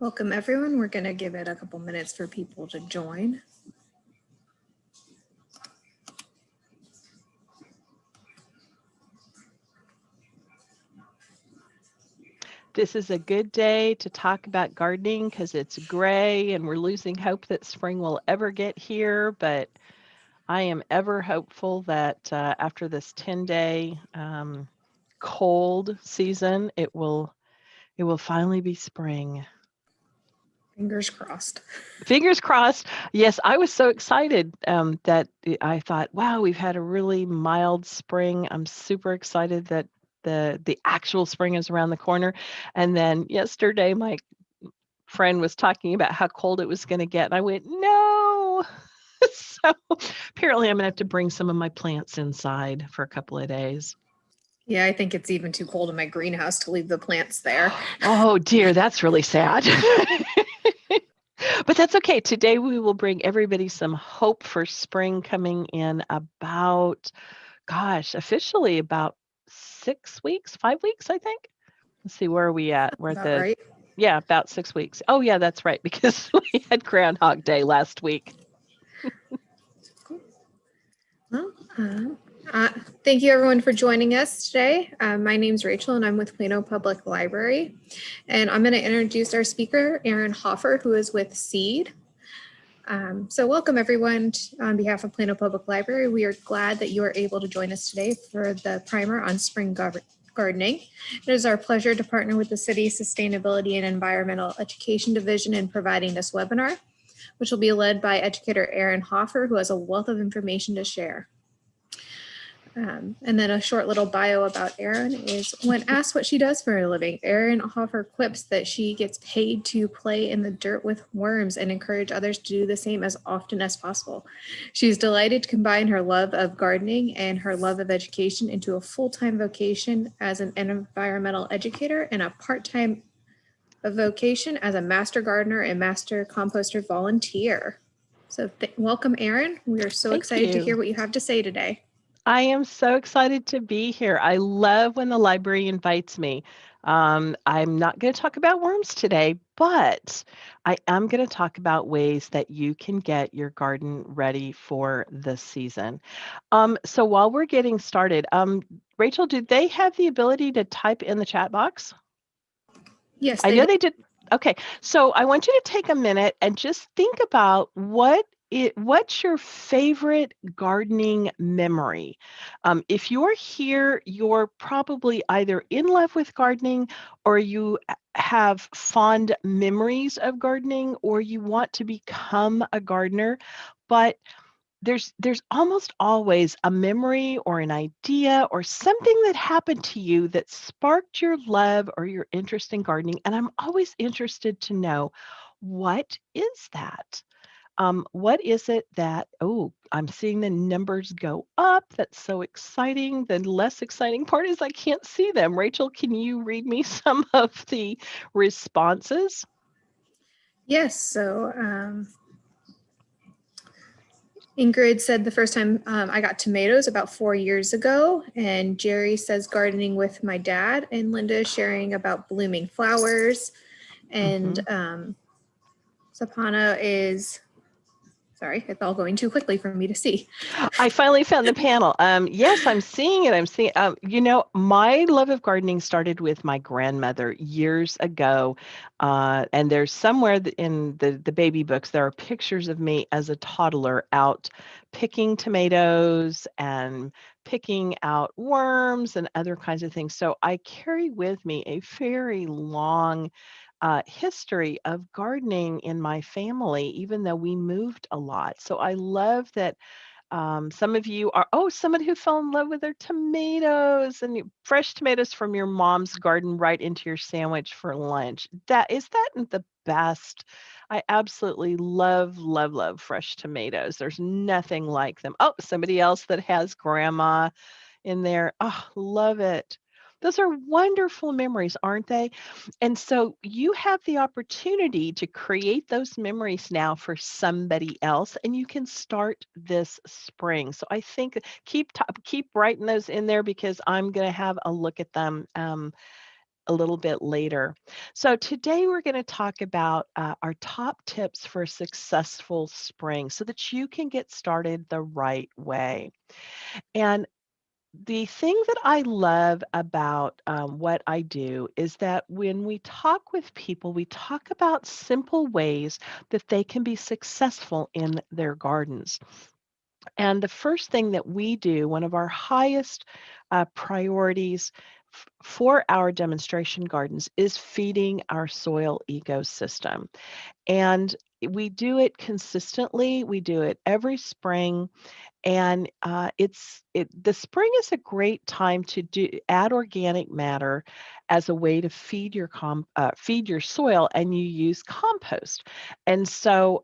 Welcome everyone. We're going to give it a couple minutes for people to join. This is a good day to talk about gardening because it's gray and we're losing hope that spring will ever get here. But I am ever hopeful that after this 10-day cold season, it will finally be spring. Fingers crossed. Fingers crossed. Yes, I was so excited that I thought, wow, we've had a really mild spring. I'm super excited that the actual spring is around the corner. And then yesterday, my friend was talking about how cold it was going to get. And I went, no. So apparently I'm going to have to bring some of my plants inside for a couple of days. Yeah, I think it's even too cold in my greenhouse to leave the plants there. Oh dear, that's really sad. But that's okay. Today we will bring everybody some hope for spring coming in about, officially about 6 weeks, 5 weeks, I think. Let's see, where are we at? We're at right. Yeah, about 6 weeks. Oh yeah, that's right, because we had Groundhog Day last week. Well, thank you everyone for joining us today. My name's Rachel and I'm with Plano Public Library. And I'm going to introduce our speaker, Erin Hoffer, who is with SEED. So welcome everyone on behalf of Plano Public Library. We are glad that you are able to join us today for the primer on spring gardening. It is our pleasure to partner with the City's Sustainability and Environmental Education Division in providing this webinar, which will be led by educator Erin Hoffer, who has a wealth of information to share. And then a short little bio about Erin is, when asked what she does for a living, Erin Hoffer quips that she gets paid to play in the dirt with worms and encourage others to do the same as often as possible. She's delighted to combine her love of gardening and her love of education into a full-time vocation as an environmental educator and a part-time vocation as a master gardener and master composter volunteer. So welcome, Erin. We are so excited to hear what you have to say today. I am so excited to be here. I love when the library invites me. I'm not going to talk about worms today, but I am going to talk about ways that you can get your garden ready for the season. So while we're getting started, Rachel, did they have the ability to type in the chat box? Yes, I know they did. Okay, so I want you to take a minute and just think about what's your favorite gardening memory? If you're here, you're probably either in love with gardening or you have fond memories of gardening or you want to become a gardener. But there's almost always a memory or an idea or something that happened to you that sparked your love or your interest in gardening. And I'm always interested to know, what is that? What is it that, I'm seeing the numbers go up. That's so exciting. The less exciting part is I can't see them. Rachel, can you read me some of the responses? Yes, so Ingrid said the first time I got tomatoes about 4 years ago, and Jerry says gardening with my dad, and Linda is sharing about blooming flowers, and Sapana is, sorry, it's all going too quickly for me to see. I finally found the panel. Yes, I'm seeing it. I'm seeing, my love of gardening started with my grandmother years ago. And there's somewhere in the baby books, there are pictures of me as a toddler out picking tomatoes and picking out worms and other kinds of things. So I carry with me a very long history of gardening in my family, even though we moved a lot. So I love that some of you are, somebody who fell in love with their tomatoes and fresh tomatoes from your mom's garden right into your sandwich for lunch. That the best. I absolutely love, love, love fresh tomatoes. There's nothing like them. Oh, somebody else that has grandma in there. Oh, love it. Those are wonderful memories, aren't they? And so you have the opportunity to create those memories now for somebody else, and you can start this spring. So I think keep writing those in there because I'm going to have a look at them a little bit later. So today we're going to talk about our top tips for a successful spring so that you can get started the right way. And the thing that I love about what I do is that when we talk with people, we talk about simple ways that they can be successful in their gardens. And the first thing that we do, one of our highest priorities for our demonstration gardens, is feeding our soil ecosystem. And we do it consistently. We do it every spring, and the spring is a great time to add organic matter as a way to feed your soil, and you use compost. And so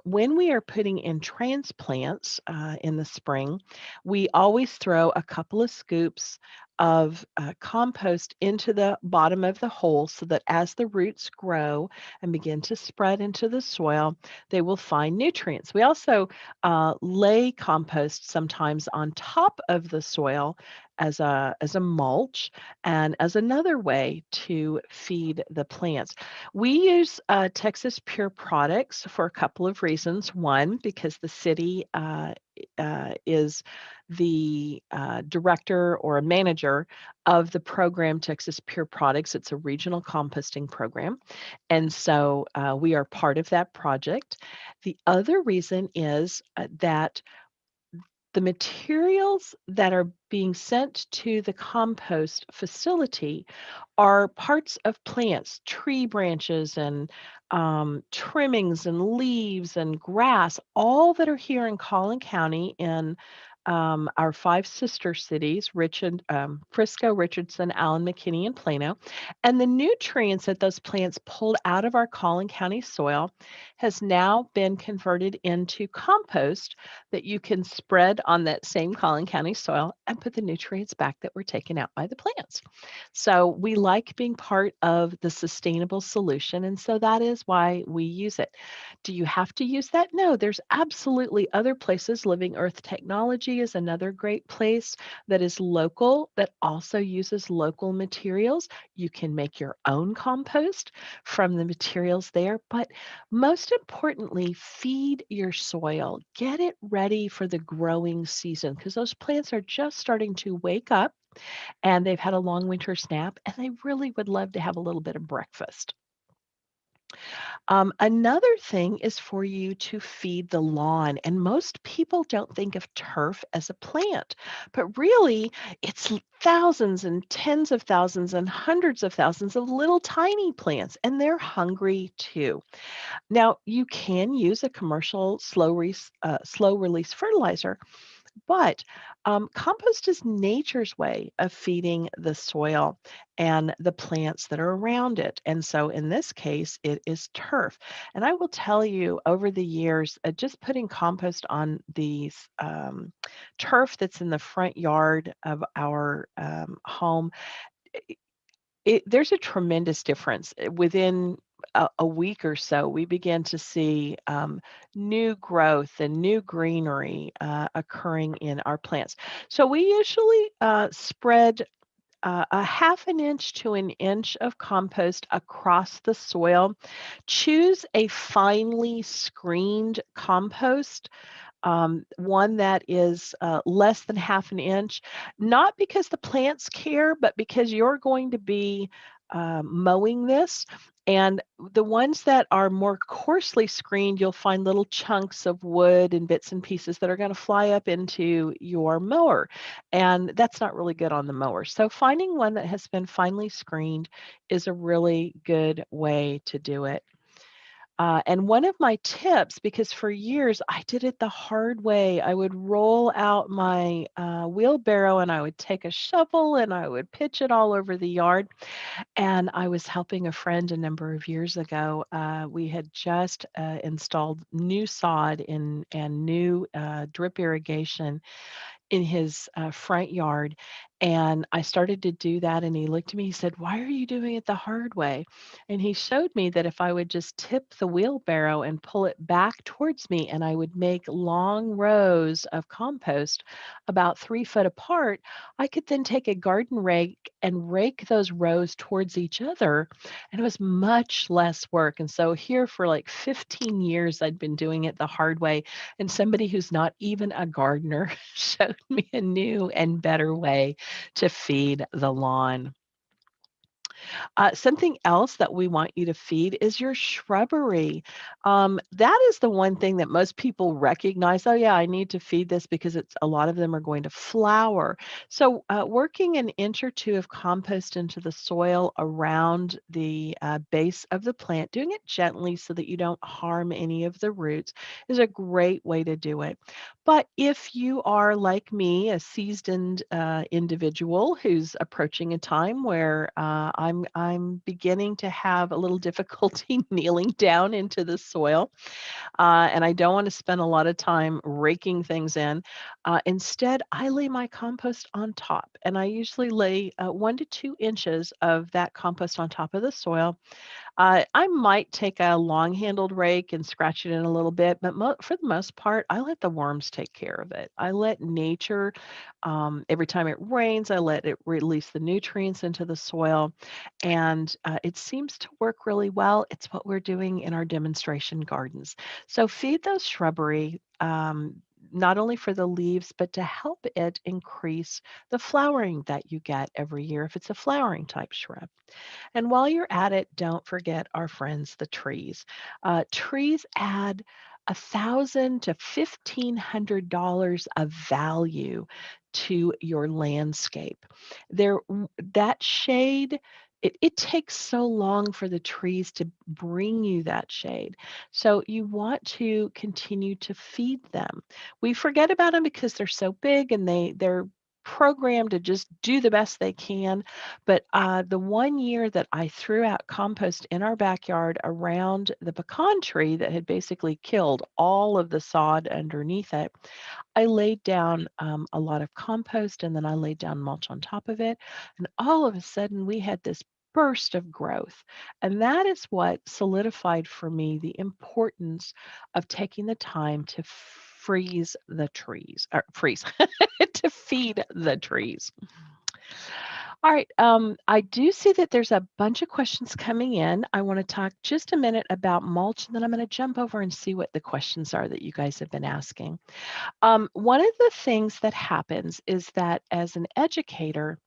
when we are putting in transplants in the spring, we always throw a couple of scoops of compost into the bottom of the hole so that as the roots grow and begin to spread into the soil, they will find nutrients. We also lay compost sometimes on top of the soil as a mulch and as another way to feed the plants. We use Texas Pure products for a couple of reasons. One, because the city is the director or a manager of the program Texas Pure Products. It's a regional composting program. And so we are part of that project. The other reason is that the materials that are being sent to the compost facility are parts of plants, tree branches and trimmings and leaves and grass, all that are here in Collin County in our five sister cities, Frisco, Richardson, Allen, McKinney, and Plano. And the nutrients that those plants pulled out of our Collin County soil has now been converted into compost that you can spread on that same Collin County soil and put the nutrients back that were taken out by the plants. So we like being part of the sustainable solution. And so that is why we use it. Do you have to use that? No, there's absolutely other places. Living Earth Technology is another great place that is local, that also uses local materials. You can make your own compost from the materials there. But most importantly, feed your soil. Get it ready for the growing season because those plants are just starting to wake up and they've had a long winter nap and they really would love to have a little bit of breakfast. Another thing is for you to feed the lawn. And most people don't think of turf as a plant, but really it's thousands and tens of thousands and hundreds of thousands of little tiny plants, and they're hungry too. Now, you can use a commercial slow release fertilizer, but compost is nature's way of feeding the soil and the plants that are around it. And so in this case, it is turf. And I will tell you over the years, just putting compost on these turf that's in the front yard of our home, there's a tremendous difference. Within a week or so, we began to see new growth and new greenery occurring in our plants. So we usually spread a half an inch to an inch of compost across the soil. Choose a finely screened compost, one that is less than half an inch, not because the plants care, but because you're going to be mowing this. And the ones that are more coarsely screened, you'll find little chunks of wood and bits and pieces that are going to fly up into your mower. And that's not really good on the mower. So finding one that has been finely screened is a really good way to do it. And one of my tips, because for years I did it the hard way, I would roll out my wheelbarrow and I would take a shovel and I would pitch it all over the yard. And I was helping a friend a number of years ago. We had just installed new sod and new drip irrigation in his front yard. And I started to do that, and he looked at me, he said, "Why are you doing it the hard way?" And he showed me that if I would just tip the wheelbarrow and pull it back towards me, and I would make long rows of compost about 3 foot apart, I could then take a garden rake and rake those rows towards each other, and it was much less work. And so here for like 15 years, I'd been doing it the hard way, and somebody who's not even a gardener showed me a new and better way to feed the lawn. Something else that we want you to feed is your shrubbery. That is the one thing that most people recognize. Oh, yeah, I need to feed this because it's a lot of them are going to flower. So, working an inch or two of compost into the soil around the base of the plant, doing it gently so that you don't harm any of the roots, is a great way to do it. But if you are like me, a seasoned individual who's approaching a time where I'm beginning to have a little difficulty kneeling down into the soil, and I don't want to spend a lot of time raking things in. Instead, I lay my compost on top, and I usually lay 1 to 2 inches of that compost on top of the soil. I might take a long-handled rake and scratch it in a little bit, but for the most part, I let the worms take care of it. I let nature, every time it rains, I let it release the nutrients into the soil, and it seems to work really well. It's what we're doing in our demonstration gardens. So feed those shrubbery. Not only for the leaves, but to help it increase the flowering that you get every year if it's a flowering type shrub. And while you're at it, don't forget our friends, the trees. Trees add $1,000 to $1,500 of value to your landscape. There, that shade. It takes so long for the trees to bring you that shade. So you want to continue to feed them. We forget about them because they're so big and they're programmed to just do the best they can, but the one year that I threw out compost in our backyard around the pecan tree that had basically killed all of the sod underneath it, I laid down a lot of compost and then I laid down mulch on top of it. And all of a sudden, we had this burst of growth. And that is what solidified for me the importance of taking the time to freeze the trees, or freeze, to feed the trees. All right. I do see that there's a bunch of questions coming in. I want to talk just a minute about mulch, and then I'm going to jump over and see what the questions are that you guys have been asking. One of the things that happens is that as an educator,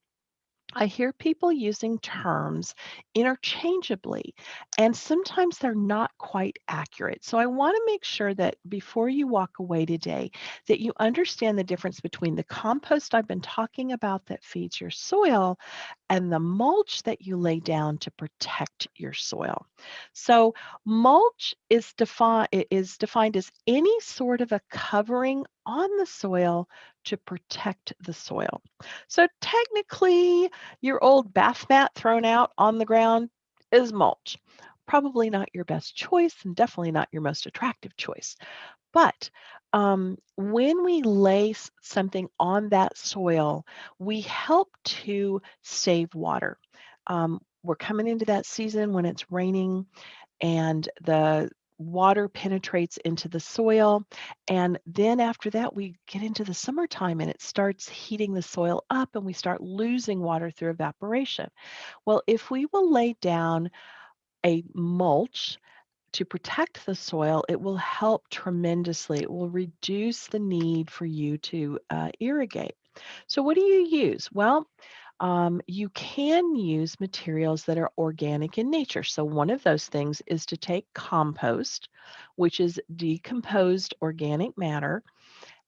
I hear people using terms interchangeably, and sometimes they're not quite accurate. So I want to make sure that before you walk away today, that you understand the difference between the compost I've been talking about that feeds your soil and the mulch that you lay down to protect your soil. So mulch is defined as any sort of a covering on the soil to protect the soil. So technically, your old bath mat thrown out on the ground is mulch. Probably not your best choice and definitely not your most attractive choice. But when we lay something on that soil, we help to save water. We're coming into that season when it's raining and the water penetrates into the soil. And then after that, we get into the summertime and it starts heating the soil up and we start losing water through evaporation. Well, if we will lay down a mulch to protect the soil, it will help tremendously. It will reduce the need for you to irrigate. So, what do you use? Well, you can use materials that are organic in nature. So, one of those things is to take compost, which is decomposed organic matter,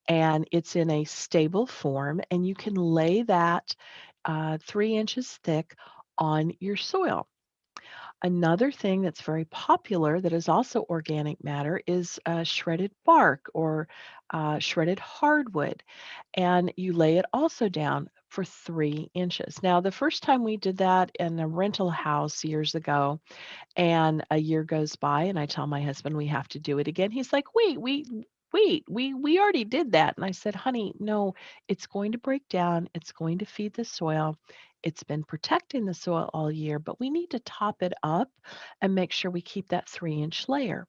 and it's in a stable form, and you can lay that 3 inches thick on your soil. Another thing that's very popular that is also organic matter is shredded bark or shredded hardwood. And you lay it also down for 3 inches. Now, the first time we did that in a rental house years ago, and a year goes by, and I tell my husband we have to do it again. He's like, wait, wait, we already did that. And I said, honey, no, it's going to break down. It's going to feed the soil. It's been protecting the soil all year, but we need to top it up and make sure we keep that 3-inch layer.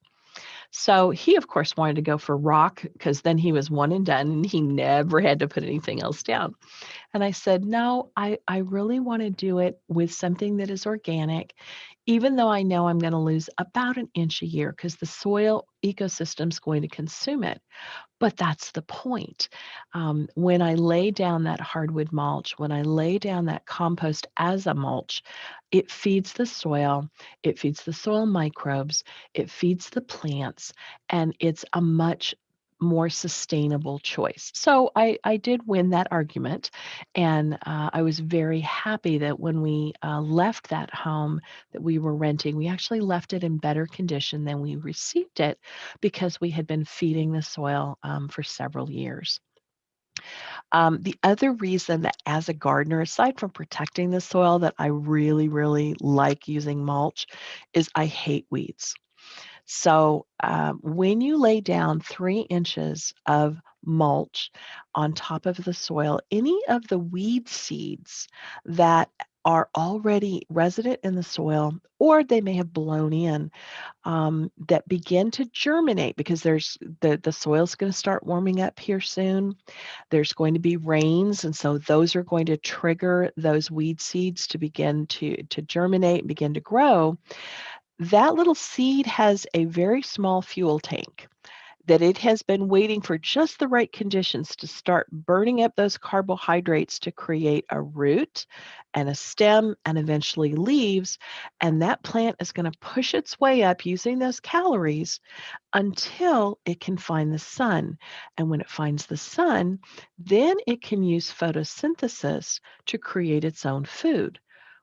So he, of course, wanted to go for rock because then he was one and done and he never had to put anything else down. And I said, no, I really want to do it with something that is organic, even though I know I'm going to lose about an inch a year because the soil ecosystem is going to consume it. But that's the point. When I lay down that hardwood mulch, when I lay down that compost as a mulch, it feeds the soil microbes, it feeds the plants, and it's a much more sustainable choice. So I did win that argument, and I was very happy that when we left that home that we were renting, we actually left it in better condition than we received it because we had been feeding the soil for several years. The other reason that as a gardener, aside from protecting the soil, that I really, really like using mulch is I hate weeds. So when you lay down 3 inches of mulch on top of the soil, any of the weed seeds that are already resident in the soil, or they may have blown in, that begin to germinate because there's the soil's going to start warming up here soon. There's going to be rains, and so those are going to trigger those weed seeds to begin to germinate and begin to grow. That little seed has a very small fuel tank that it has been waiting for just the right conditions to start burning up those carbohydrates to create a root and a stem and eventually leaves. And that plant is going to push its way up using those calories until it can find the sun. And when it finds the sun, then it can use photosynthesis to create its own food.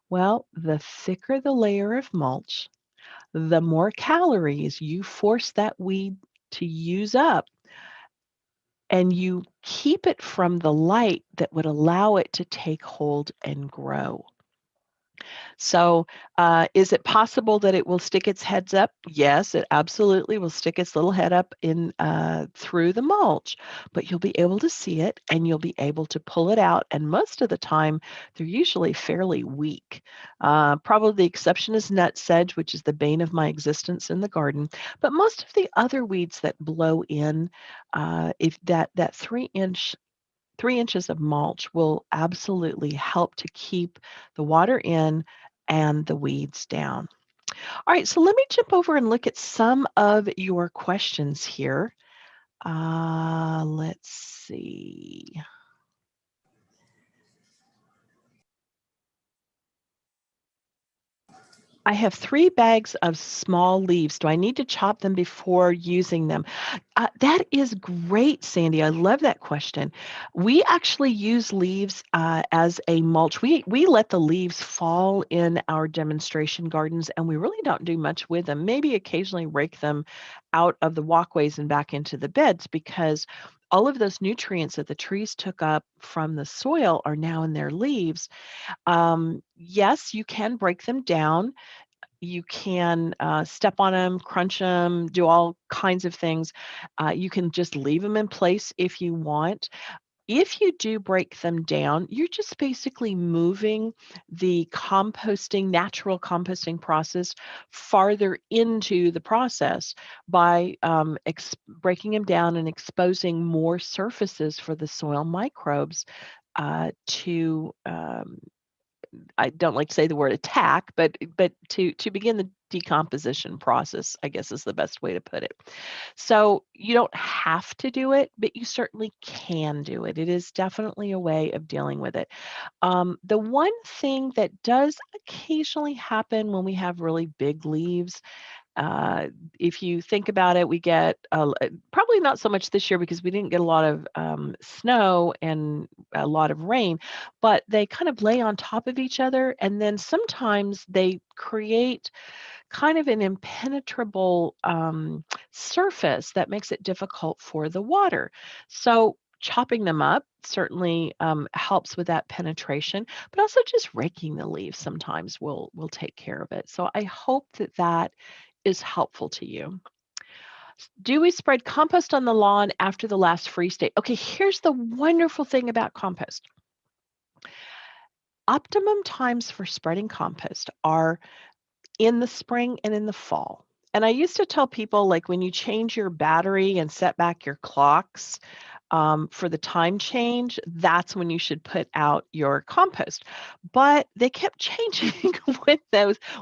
Well, the thicker the layer of mulch, the more calories you force that weed to use up, and you keep it from the light that would allow it to take hold and grow. So, is it possible that it will stick its heads up? Yes, it absolutely will stick its little head up in through the mulch, but you'll be able to see it and you'll be able to pull it out. And most of the time, they're usually fairly weak. Probably the exception is nutsedge, which is the bane of my existence in the garden. But most of the other weeds that blow in, if that 3 inches of mulch will absolutely help to keep the water in and the weeds down. All right, so let me jump over and look at some of your questions here. Let's see. I have 3 bags of small leaves. Do I need to chop them before using them? That is great, Sandy. I love that question. We actually use leaves as a mulch. We let the leaves fall in our demonstration gardens, and we really don't do much with them. Maybe occasionally rake them out of the walkways and back into the beds because all of those nutrients that the trees took up from the soil are now in their leaves. Yes, you can break them down. You can step on them, crunch them, do all kinds of things. You can just leave them in place if you want. If you do break them down, you're just basically moving the natural composting process farther into the process by breaking them down and exposing more surfaces for the soil microbes to I don't like to say the word attack, but to begin the decomposition process, I guess is the best way to put it. So you don't have to do it, but you certainly can do it. It is definitely a way of dealing with it. The one thing that does occasionally happen when we have really big leaves, uh, if you think about it, we get probably not so much this year because we didn't get a lot of snow and a lot of rain, but they kind of lay on top of each other. And then sometimes they create kind of an impenetrable surface that makes it difficult for the water. So chopping them up certainly helps with that penetration, but also just raking the leaves sometimes will take care of it. So I hope that is helpful to you. Do we spread compost on the lawn after the last freeze date? Okay, here's the wonderful thing about compost. Optimum times for spreading compost are in the spring and in the fall. And I used to tell people, like, when you change your battery and set back your clocks for the time change, that's when you should put out your compost. But they kept changing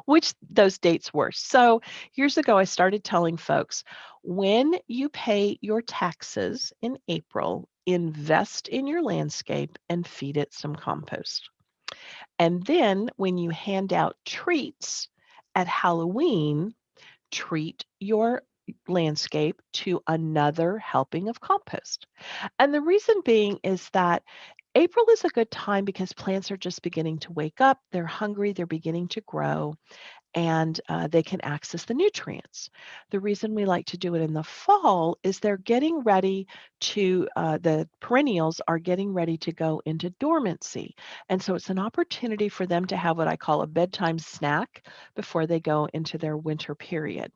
which those dates were. So years ago, I started telling folks, when you pay your taxes in April, invest in your landscape and feed it some compost. And then when you hand out treats at Halloween, treat your landscape to another helping of compost. And the reason being is that April is a good time because plants are just beginning to wake up, they're hungry, they're beginning to grow, and they can access the nutrients. The reason we like to do it in the fall is they're getting ready the perennials are getting ready to go into dormancy. And so it's an opportunity for them to have what I call a bedtime snack before they go into their winter period.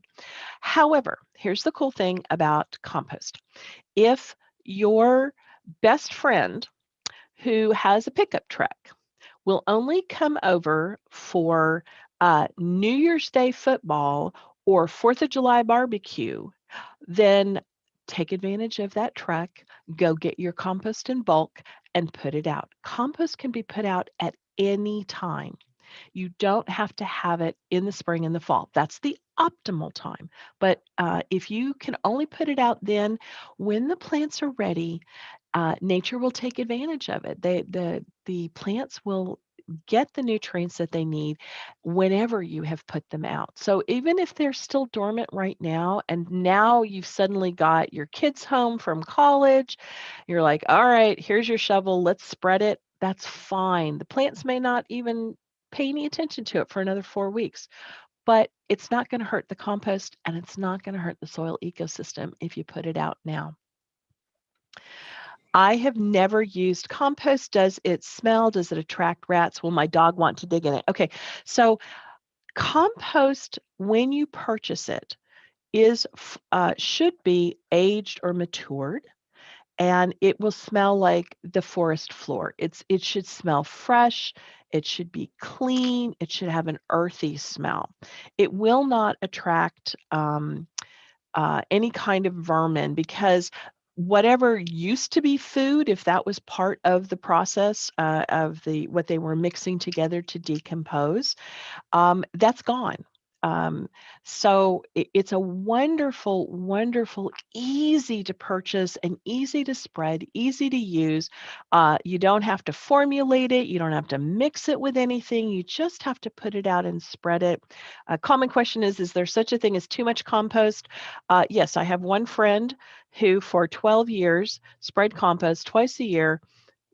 However, here's the cool thing about compost. If your best friend who has a pickup truck will only come over for New Year's Day football or 4th of July barbecue, then take advantage of that truck, go get your compost in bulk and put it out. Compost can be put out at any time. You don't have to have it in the spring and the fall. That's the optimal time. But if you can only put it out then, when the plants are ready, nature will take advantage of it. The plants will get the nutrients that they need whenever you have put them out. So even if they're still dormant right now, and now you've suddenly got your kids home from college, you're like, all right, here's your shovel, let's spread it. That's fine. The plants may not even pay any attention to it for another 4 weeks, but it's not going to hurt the compost and it's not going to hurt the soil ecosystem if you put it out now. I have never used compost. Does it smell? Does it attract rats? Will my dog want to dig in it? Okay, so compost, when you purchase it, should be aged or matured, and it will smell like the forest floor. It should smell fresh. It should be clean. It should have an earthy smell. It will not attract any kind of vermin, because whatever used to be food, if that was part of the process of what they were mixing together to decompose, that's gone. Um, so it's a wonderful, wonderful, easy to purchase and easy to spread, easy to use. You don't have to formulate it. You don't have to mix it with anything. You just have to put it out and spread it. A common question is there such a thing as too much compost? Yes, I have one friend who for 12 years spread compost twice a year,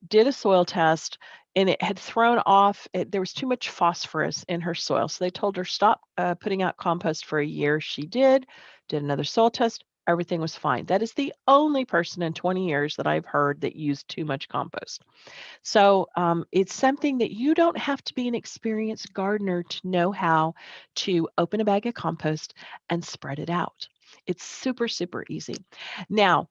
did a soil test, and it had thrown off, there was too much phosphorus in her soil. So they told her, stop putting out compost for a year. She did another soil test. Everything was fine. That is the only person in 20 years that I've heard that used too much compost. So it's something that you don't have to be an experienced gardener to know how to open a bag of compost and spread it out. It's super, super easy. Now,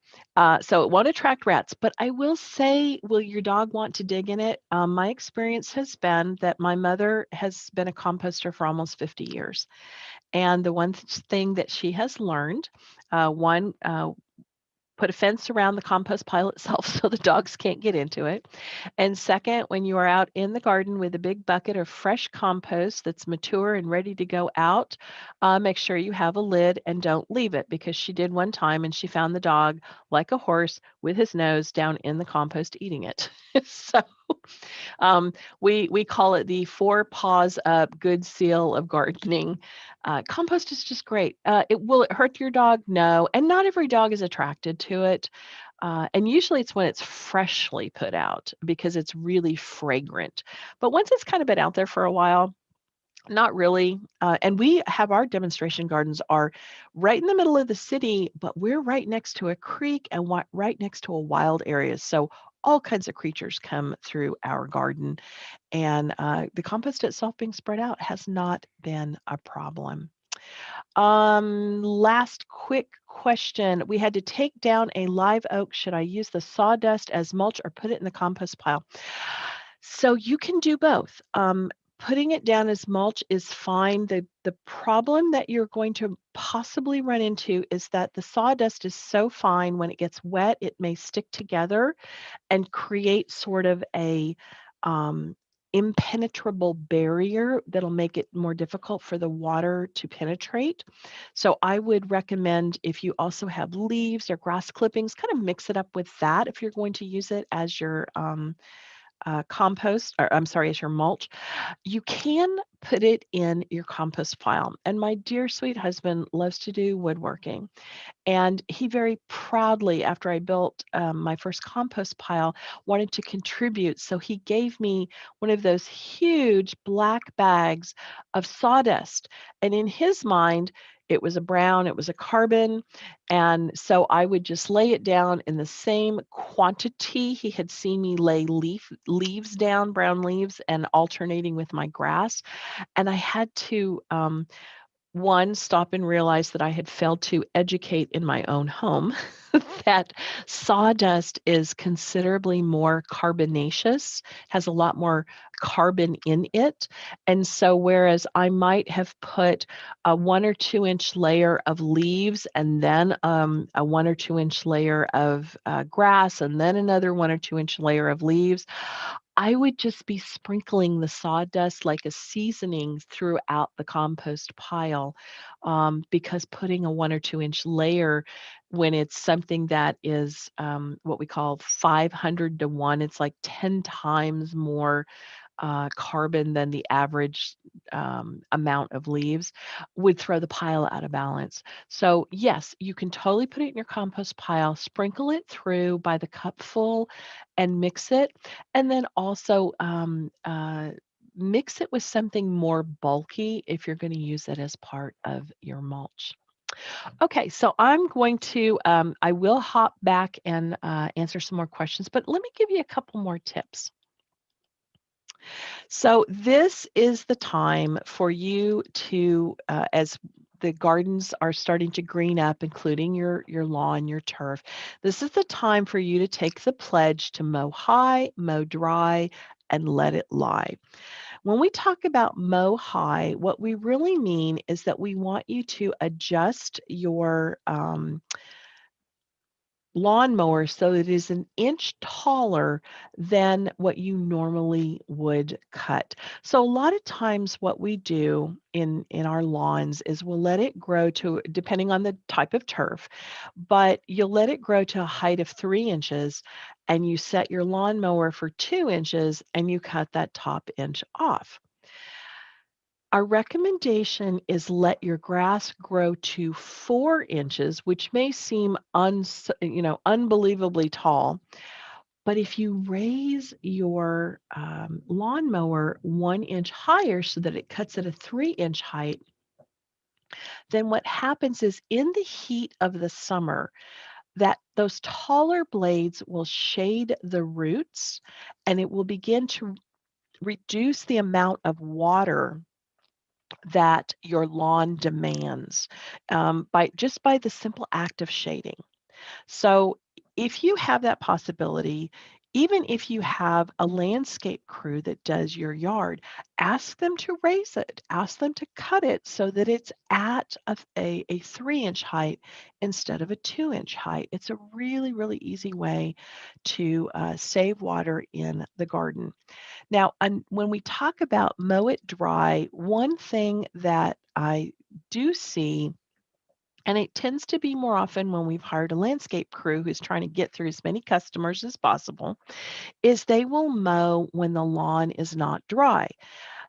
so it won't attract rats, but I will say, will your dog want to dig in it? My experience has been that my mother has been a composter for almost 50 years. And the one thing that she has learned, one, put a fence around the compost pile itself so the dogs can't get into it. And second, when you are out in the garden with a big bucket of fresh compost that's mature and ready to go out, make sure you have a lid and don't leave it, because she did one time and she found the dog like a horse with his nose down in the compost eating it. So we call it the 4 paws up good seal of gardening. Compost is just great. Will it hurt your dog? No, and not every dog is attracted to it. And usually it's when it's freshly put out because it's really fragrant. But once it's kind of been out there for a while, not really. And we have our demonstration gardens are right in the middle of the city, but we're right next to a creek and right next to a wild area. So all kinds of creatures come through our garden, and the compost itself being spread out has not been a problem. Last quick question. We had to take down a live oak. Should I use the sawdust as mulch or put it in the compost pile? So you can do both. Putting it down as mulch is fine. The problem that you're going to possibly run into is that the sawdust is so fine when it gets wet, it may stick together and create sort of a um, impenetrable barrier that'll make it more difficult for the water to penetrate. So I would recommend, if you also have leaves or grass clippings, kind of mix it up with that if you're going to use it as your compost, or I'm sorry, as your mulch. You can put it in your compost pile. And my dear sweet husband loves to do woodworking. And he very proudly, after I built my first compost pile, wanted to contribute. So he gave me one of those huge black bags of sawdust. And in his mind, it was a brown, it was a carbon. And so I would just lay it down in the same quantity he had seen me lay leaves down, brown leaves, and alternating with my grass. And I had to one, stop and realize that I had failed to educate in my own home that sawdust is considerably more carbonaceous, has a lot more carbon in it. And so, whereas I might have put a 1 or 2 inch layer of leaves and then a 1 or 2 inch layer of grass and then another 1 or 2 inch layer of leaves, I would just be sprinkling the sawdust like a seasoning throughout the compost pile, because putting a 1 or 2 inch layer when it's something that is what we call 500 to 1, it's like 10 times more carbon than the average amount of leaves, would throw the pile out of balance. So, yes, you can totally put it in your compost pile, sprinkle it through by the cupful, and mix it. And then also mix it with something more bulky if you're going to use it as part of your mulch. Okay, so I'm going to, I will hop back and answer some more questions, but let me give you a couple more tips. So this is the time for you to, as the gardens are starting to green up, including your lawn, your turf, this is the time for you to take the pledge to mow high, mow dry, and let it lie. When we talk about mow high, what we really mean is that we want you to adjust your lawnmower so it is an inch taller than what you normally would cut. So a lot of times what we do in our lawns is we'll let it grow to, depending on the type of turf, but you'll let it grow to a height of 3 inches and you set your lawnmower for 2 inches and you cut that top inch off. Our recommendation is let your grass grow to 4 inches, which may seem unbelievably tall. But if you raise your lawnmower 1 inch higher so that it cuts at a 3 inch height, then what happens is in the heat of the summer, that those taller blades will shade the roots and it will begin to reduce the amount of water that your lawn demands by the simple act of shading. So if you have that possibility, even if you have a landscape crew that does your yard, ask them to raise it, ask them to cut it so that it's at a 3 inch height instead of a 2 inch height. It's a really, really easy way to save water in the garden. Now, when we talk about mow it dry, one thing that I do see, and it tends to be more often when we've hired a landscape crew who's trying to get through as many customers as possible, is they will mow when the lawn is not dry.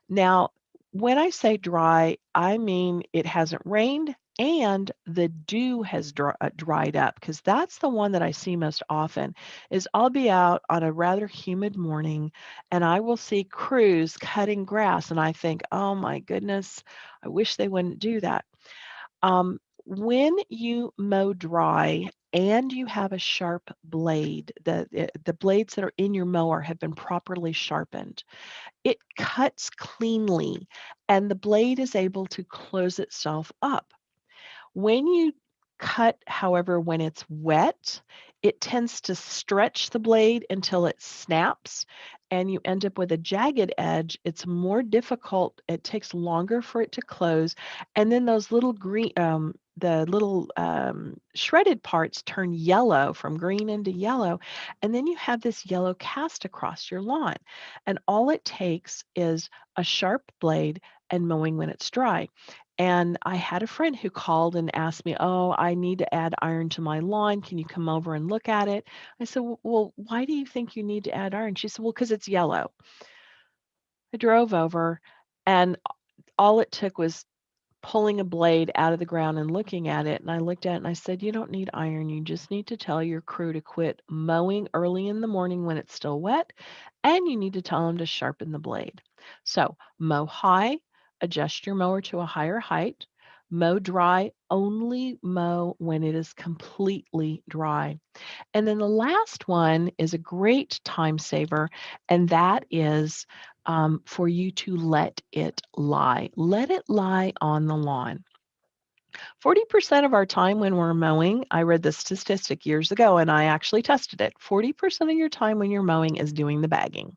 Now, when I say dry, I mean it hasn't rained and the dew has dried up, because that's the one that I see most often. Is I'll be out on a rather humid morning and I will see crews cutting grass and I think, oh my goodness, I wish they wouldn't do that. When you mow dry and you have a sharp blade, the blades that are in your mower have been properly sharpened, it cuts cleanly and the blade is able to close itself up. When you cut, however, when it's wet, it tends to stretch the blade until it snaps and you end up with a jagged edge. It's more difficult. It takes longer for it to close. And then those little green, the little shredded parts turn yellow from green into yellow. And then you have this yellow cast across your lawn. And all it takes is a sharp blade and mowing when it's dry. And I had a friend who called and asked me, "Oh, I need to add iron to my lawn. Can you come over and look at it?" I said, "Well, why do you think you need to add iron?" She said, "Well, because it's yellow." I drove over, and all it took was pulling a blade out of the ground and looking at it. And I looked at it and I said, "You don't need iron. You just need to tell your crew to quit mowing early in the morning when it's still wet, and you need to tell them to sharpen the blade." So, mow high, adjust your mower to a higher height. Mow dry, only mow when it is completely dry. And then the last one is a great time saver, and that is for you to let it lie. Let it lie on the lawn. 40% of our time when we're mowing, I read this statistic years ago and I actually tested it. 40% of your time when you're mowing is doing the bagging.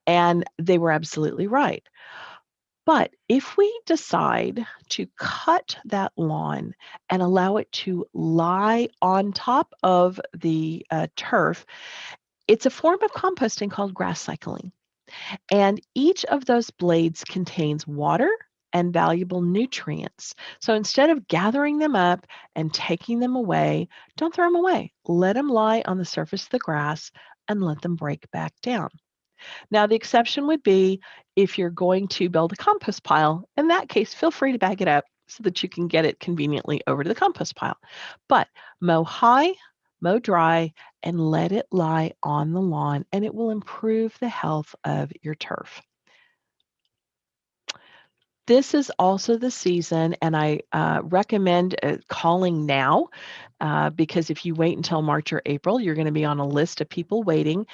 And they were absolutely right. But if we decide to cut that lawn and allow it to lie on top of the turf, it's a form of composting called grass cycling. And each of those blades contains water and valuable nutrients. So instead of gathering them up and taking them away, don't throw them away. Let them lie on the surface of the grass and let them break back down. Now, the exception would be if you're going to build a compost pile. In that case, feel free to bag it up so that you can get it conveniently over to the compost pile. But mow high, mow dry, and let it lie on the lawn, and it will improve the health of your turf. This is also the season, and I recommend calling now because if you wait until March or April, you're going to be on a list of people waiting.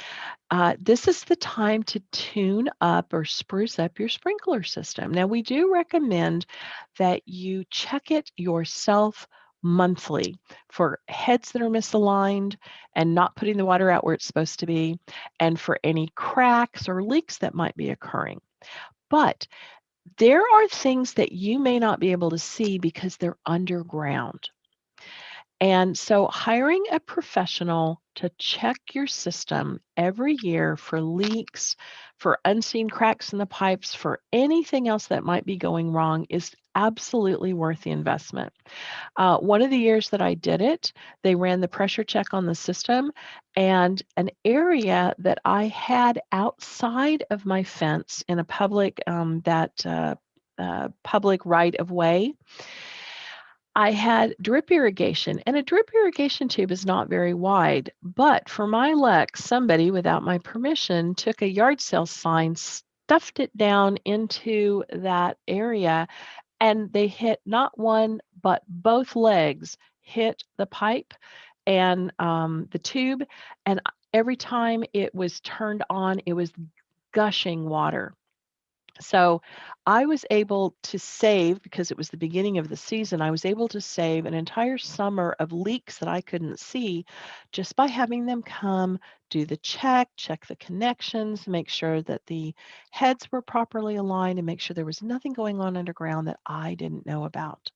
This is the time to tune up or spruce up your sprinkler system. Now, we do recommend that you check it yourself monthly for heads that are misaligned and not putting the water out where it's supposed to be, and for any cracks or leaks that might be occurring. But there are things that you may not be able to see because they're underground. And so hiring a professional to check your system every year for leaks, for unseen cracks in the pipes, for anything else that might be going wrong is absolutely worth the investment. One of the years that I did it, they ran the pressure check on the system, and an area that I had outside of my fence in a public right of way, I had drip irrigation, and a drip irrigation tube is not very wide. But for my luck, somebody without my permission took a yard sale sign, stuffed it down into that area, and they hit not one, but both legs hit the pipe and the tube. And every time it was turned on, it was gushing water. So I was able to save, because it was the beginning of the season, I was able to save an entire summer of leaks that I couldn't see just by having them come do the check the connections, make sure that the heads were properly aligned, and make sure there was nothing going on underground that I didn't know about.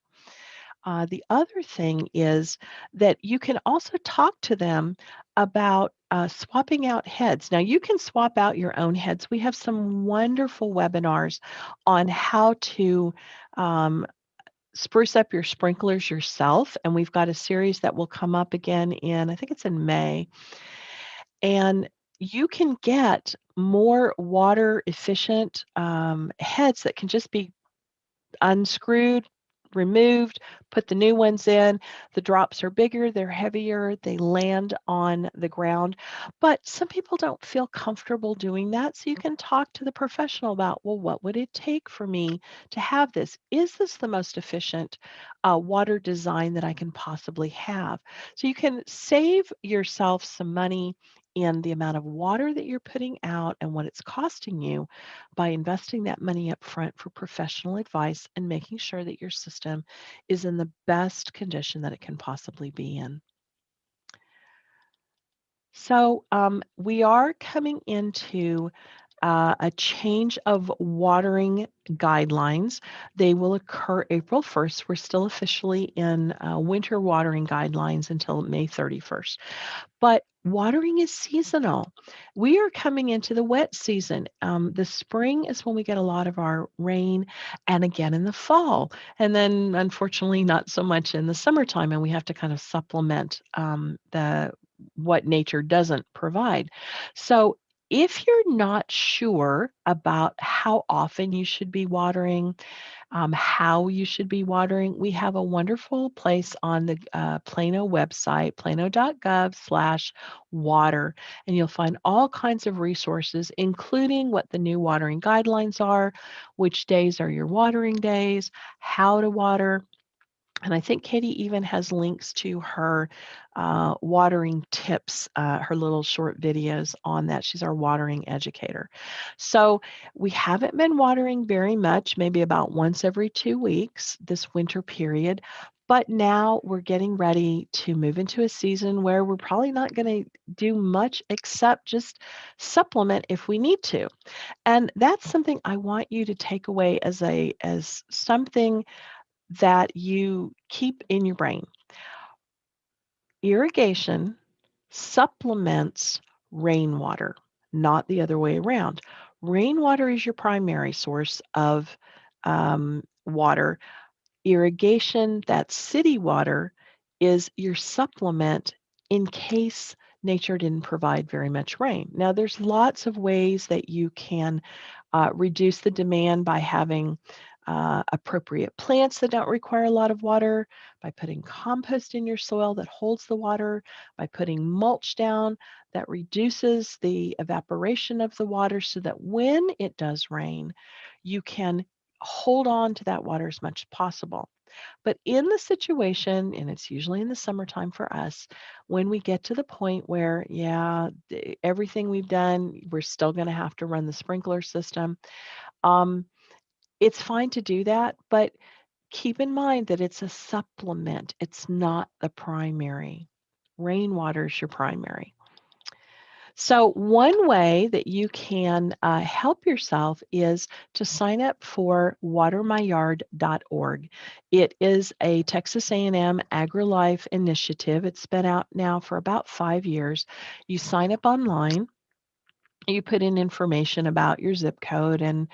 The other thing is that you can also talk to them about swapping out heads. Now, you can swap out your own heads. We have some wonderful webinars on how to spruce up your sprinklers yourself. And we've got a series that will come up again in, I think it's in May. And you can get more water efficient heads that can just be unscrewed, removed, put the new ones in. The drops are bigger, they're heavier, they land on the ground. But some people don't feel comfortable doing that. So you can talk to the professional about, well, what would it take for me to have this? Is this the most efficient water design that I can possibly have? So you can save yourself some money in the amount of water that you're putting out and what it's costing you by investing that money up front for professional advice and making sure that your system is in the best condition that it can possibly be in. So we are coming into a change of watering guidelines. They will occur April 1st. We're still officially in winter watering guidelines until May 31st. But watering is seasonal. We are coming into the wet season. The spring is when we get a lot of our rain, and again in the fall. And then, unfortunately, not so much in the summertime, and we have to kind of supplement the what nature doesn't provide. So, if you're not sure about how often you should be watering, how you should be watering, we have a wonderful place on the Plano website, plano.gov/water, and you'll find all kinds of resources, including what the new watering guidelines are, which days are your watering days, how to water. And I think Katie even has links to her watering tips, her little short videos on that. She's our watering educator. So we haven't been watering very much, maybe about once every 2 weeks this winter period. But now we're getting ready to move into a season where we're probably not going to do much except just supplement if we need to. And that's something I want you to take away as something that you keep in your brain. Irrigation supplements rainwater, not the other way around. Rainwater is your primary source of water. Irrigation, that's city water, is your supplement in case nature didn't provide very much rain. Now, there's lots of ways that you can reduce the demand by having appropriate plants that don't require a lot of water, by putting compost in your soil that holds the water, by putting mulch down that reduces the evaporation of the water so that when it does rain, you can hold on to that water as much as possible. But in the situation, and it's usually in the summertime for us, when we get to the point where, yeah, everything we've done, we're still going to have to run the sprinkler system. Um, it's fine to do that, but keep in mind that it's a supplement. It's not the primary. Rainwater is your primary. So, one way that you can help yourself is to sign up for watermyyard.org. It is a Texas A&M AgriLife initiative. It's been out now for about 5 years. You sign up online. You put in information about your zip code and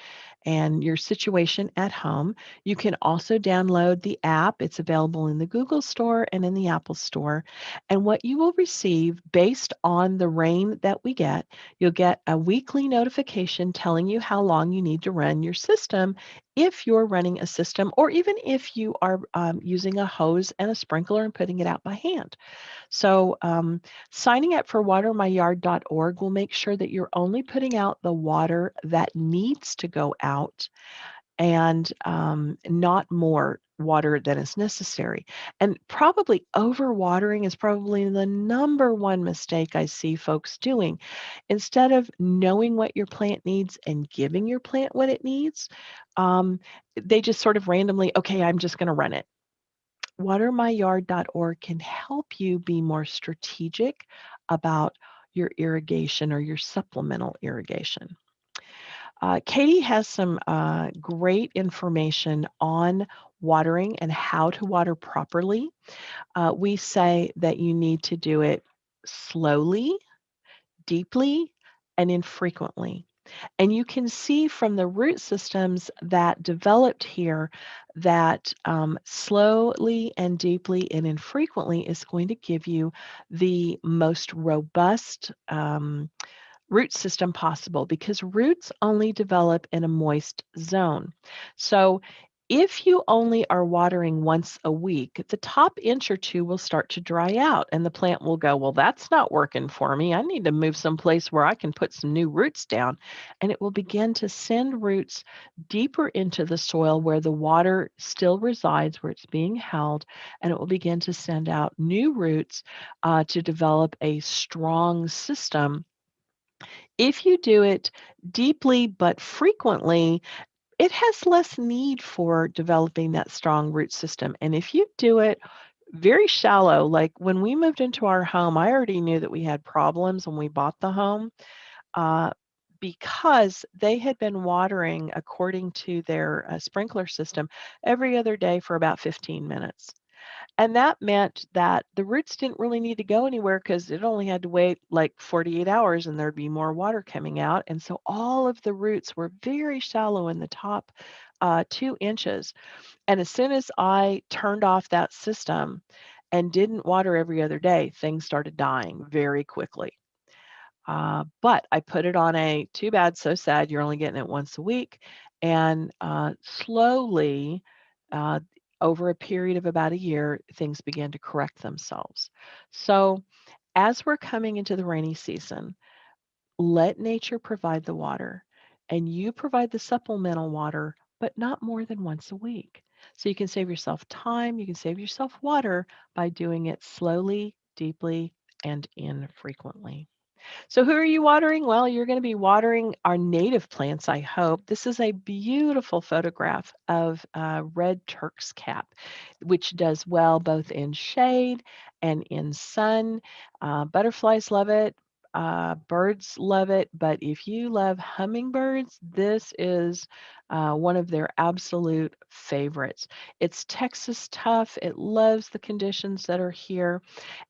your situation at home. You can also download the app. It's available in the Google Store and in the Apple Store. And what you will receive based on the rain that we get, you'll get a weekly notification telling you how long you need to run your system if you're running a system, or even if you are using a hose and a sprinkler and putting it out by hand. So signing up for watermyyard.org will make sure that you're only putting out the water that needs to go out and not more water than is necessary. And probably overwatering is probably the number one mistake I see folks doing. Instead of knowing what your plant needs and giving your plant what it needs, they just sort of randomly, okay, I'm just going to run it. Watermyyard.org can help you be more strategic about your irrigation or your supplemental irrigation. Katie has some great information on watering and how to water properly. We say that you need to do it slowly, deeply, and infrequently. And you can see from the root systems that developed here that slowly and deeply and infrequently is going to give you the most robust root system possible, because roots only develop in a moist zone. So If you only are watering once a week, the top inch or two will start to dry out and the plant will go, well, that's not working for me. I need to move someplace where I can put some new roots down. And it will begin to send roots deeper into the soil where the water still resides, where it's being held, and it will begin to send out new roots to develop a strong system. If you do it deeply but frequently, it has less need for developing that strong root system. And if you do it very shallow, like when we moved into our home, I already knew that we had problems when we bought the home uh, because they had been watering according to their sprinkler system every other day for about 15 minutes. And that meant that the roots didn't really need to go anywhere because it only had to wait like 48 hours and there'd be more water coming out. And so all of the roots were very shallow in the top 2 inches. And as soon as I turned off that system and didn't water every other day, things started dying very quickly. But I put it on a too bad, so sad, you're only getting it once a week. And slowly, uh, over a period of about a year, things began to correct themselves. So as we're coming into the rainy season, let nature provide the water and you provide the supplemental water, but not more than once a week. So you can save yourself time, you can save yourself water by doing it slowly, deeply, and infrequently. So who are you watering? Well, you're going to be watering our native plants, I hope. This is a beautiful photograph of red Turk's cap, which does well both in shade and in sun. Butterflies love it. Birds love it, but if you love hummingbirds, this is one of their absolute favorites. It's Texas tough. It loves the conditions that are here.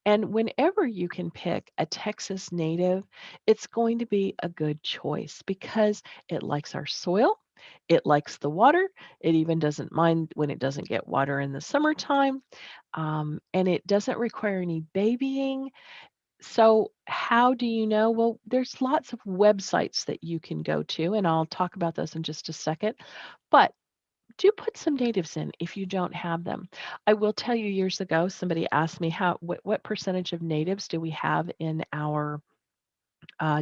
And whenever you can pick a Texas native, it's going to be a good choice because it likes our soil, it likes the water, it even doesn't mind when it doesn't get water in the summertime, and it doesn't require any babying. So, how do you know? Well, there's lots of websites that you can go to, and I'll talk about those in just a second. But do put some natives in if you don't have them. I will tell you years ago, somebody asked me what percentage of natives do we have in our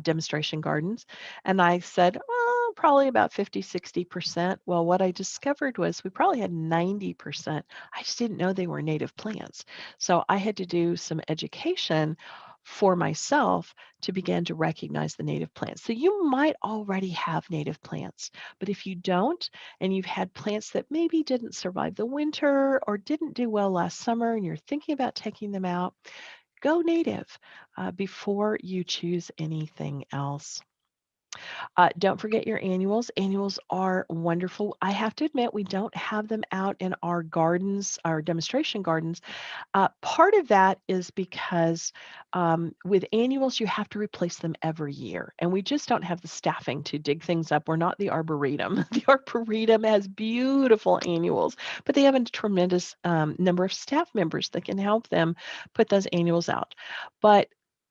demonstration gardens? And I said, oh, probably about 50, 60%. Well, what I discovered was we probably had 90%. I just didn't know they were native plants. So I had to do some education for myself to begin to recognize the native plants. So you might already have native plants, but if you don't, and you've had plants that maybe didn't survive the winter or didn't do well last summer, and you're thinking about taking them out, go native before you choose anything else. Don't forget your annuals. Annuals are wonderful. I have to admit, we don't have them out in our gardens, our demonstration gardens. Part of that is because with annuals, you have to replace them every year, and we just don't have the staffing to dig things up. We're not the Arboretum. The Arboretum has beautiful annuals, but they have a tremendous number of staff members that can help them put those annuals out. But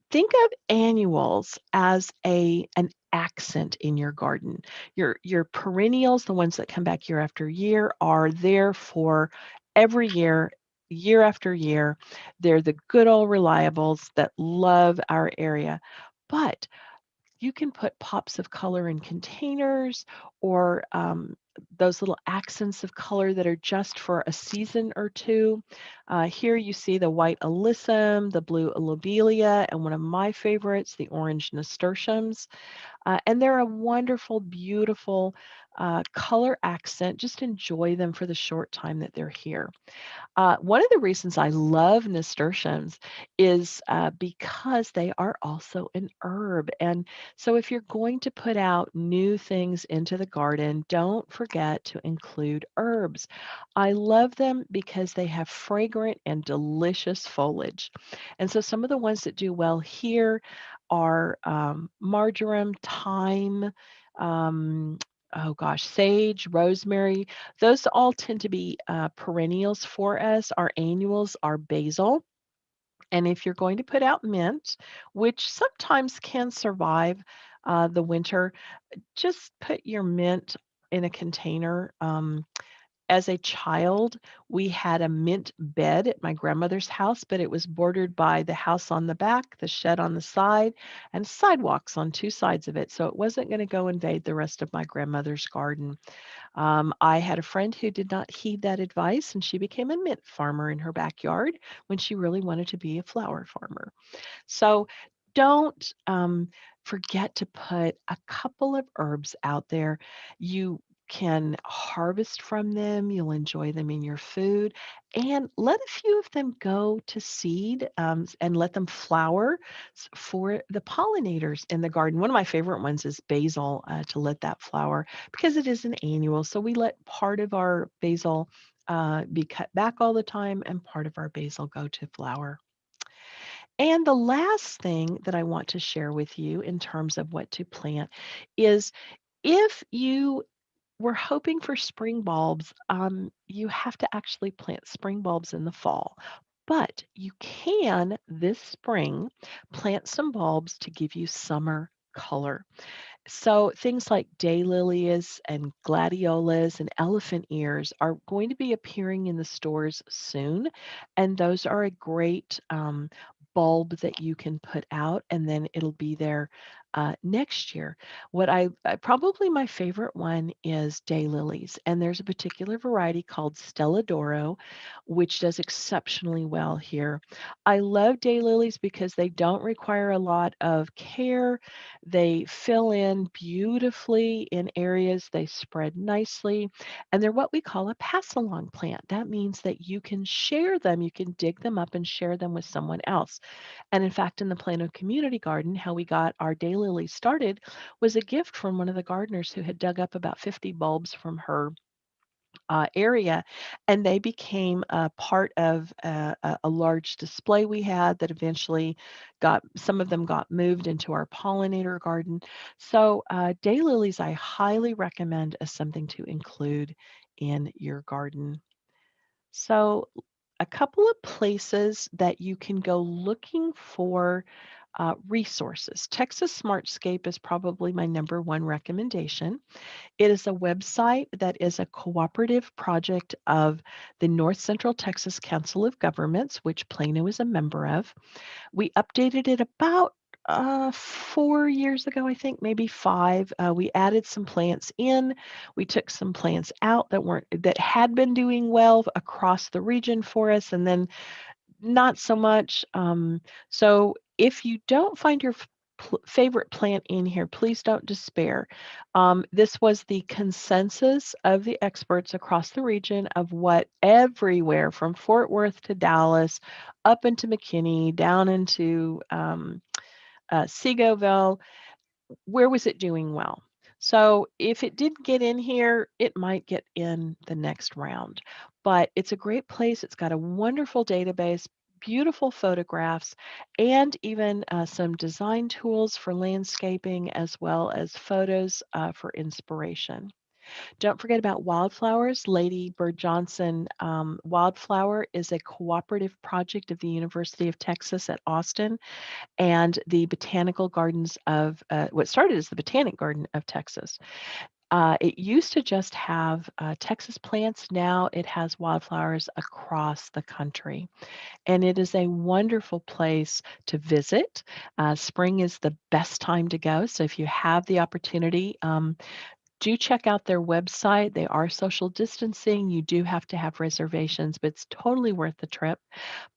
think of annuals as an accent in your garden. Your perennials, the ones that come back year after year, are there for every year, year after year. They're the good old reliables that love our area. But you can put pops of color in containers or those little accents of color that are just for a season or two. Here you see the white alyssum, the blue lobelia, and one of my favorites, the orange nasturtiums. And they're a wonderful, beautiful color accent. Just enjoy them for the short time that they're here. One of the reasons I love nasturtiums is because they are also an herb. And so if you're going to put out new things into the garden, don't forget to include herbs. I love them because they have fragrant and delicious foliage. And so some of the ones that do well here are marjoram, thyme, um, oh gosh, sage, rosemary. Those all tend to be perennials for us. Our annuals are basil. And if you're going to put out mint, which sometimes can survive the winter, just put your mint in a container. As a child, we had a mint bed at my grandmother's house, but it was bordered by the house on the back, the shed on the side, and sidewalks on two sides of it. So it wasn't going to go invade the rest of my grandmother's garden. I had a friend who did not heed that advice, and she became a mint farmer in her backyard when she really wanted to be a flower farmer. So don't forget to put a couple of herbs out there. You can harvest from them, you'll enjoy them in your food, and let a few of them go to seed and let them flower for the pollinators in the garden. One of my favorite ones is basil, to let that flower because it is an annual. So we let part of our basil be cut back all the time and part of our basil go to flower. And the last thing that I want to share with you in terms of what to plant is if you were hoping for spring bulbs, you have to actually plant spring bulbs in the fall. But you can this spring plant some bulbs to give you summer color. So things like daylilies and gladiolas and elephant ears are going to be appearing in the stores soon, and those are a great bulb that you can put out, and then it'll be there next year. Probably my favorite one is daylilies, and there's a particular variety called Stella Doro, which does exceptionally well here. I love daylilies because they don't require a lot of care. They fill in beautifully in areas, they spread nicely, and they're what we call a pass-along plant. That means that you can share them, you can dig them up and share them with someone else. And in fact, in the Plano Community Garden, how we got our daylilies started was a gift from one of the gardeners who had dug up about 50 bulbs from her area, and they became a part of a large display we had that eventually some of them got moved into our pollinator garden. So daylilies I highly recommend as something to include in your garden. So a couple of places that you can go looking for resources. Texas Smartscape is probably my number one recommendation. It is a website that is a cooperative project of the North Central Texas Council of Governments, which Plano is a member of. We updated it about 4 years ago, I think, maybe five. We added some plants in. We took some plants out that had been doing well across the region for us, and then not so much. So if you don't find your favorite plant in here, please don't despair. This was the consensus of the experts across the region of what everywhere from Fort Worth to Dallas, up into McKinney, down into Segoville, where was it doing well? So if it didn't get in here, it might get in the next round. But it's a great place. It's got a wonderful database, beautiful photographs, and even some design tools for landscaping as well as photos for inspiration. Don't forget about wildflowers. Lady Bird Johnson Wildflower is a cooperative project of the University of Texas at Austin and the botanical gardens of what started as the Botanic Garden of Texas. It used to just have Texas plants. Now it has wildflowers across the country. And it is a wonderful place to visit. Spring is the best time to go. So if you have the opportunity, do check out their website. They are social distancing. You do have to have reservations, but it's totally worth the trip.